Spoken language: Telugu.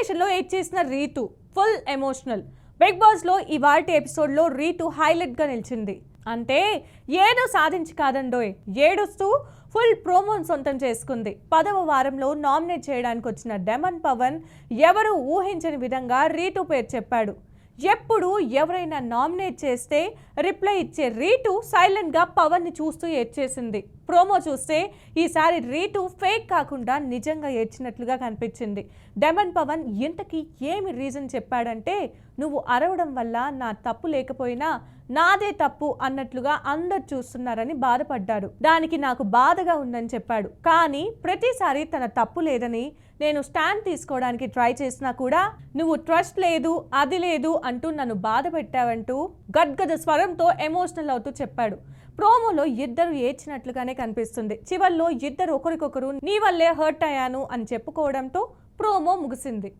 నామినేషన్ లో చేసిన Rithu full emotional. Bigg Boss లో ఇవాల్టి ఎపిసోడ్ లో రీతు హైలైట్ గా నిలిచింది. అంటే ఏదో సాధించి కాదండోయ్, ఏడుస్తూ ఫుల్ ప్రోమోన్ సొంతం చేసుకుంది. 10వ వారంలో నామినేట్ చేయడానికి వచ్చిన డెమన్ పవన్ ఎవరు ఊహించని విధంగా రీతు పేరు చెప్పాడు. ఎప్పుడు ఎవరైనా నామినేట్ చేస్తే రిప్లై ఇచ్చే రీతు సైలెంట్ గా పవన్ ని చూస్తూ ఏడ్చేసింది. ప్రోమో చూస్తే ఈసారి రీతు ఫేక్ కాకుండా నిజంగా ఏడ్చినట్లుగా కనిపించింది. డెమన్ పవన్ ఇంతకీ ఏమి రీజన్ చెప్పాడంటే, నువ్వు అరవడం వల్ల నా తప్పు లేకపోయినా నాదే తప్పు అన్నట్లుగా అందరు చూస్తున్నారని బాధపడ్డాడు. దానికి నాకు బాధగా ఉందని చెప్పాడు. కానీ ప్రతిసారి తన తప్పు లేదని నేను స్టాండ్ తీసుకోవడానికి ట్రై చేసినా కూడా నువ్వు ట్రస్ట్ లేదు, అది లేదు అంటూ నన్ను బాధ పెట్టావంటూ గద్గద స్వరంతో ఎమోషనల్ అవుతూ చెప్పాడు. ప్రోమోలో ఇద్దరు ఏడ్చినట్లుగానే కనిపిస్తుంది. చివర్లో ఇద్దరు ఒకరికొకరు నీ వల్లే హర్ట్ అయ్యాను అని చెప్పుకోవడంతో ప్రోమో ముగిసింది.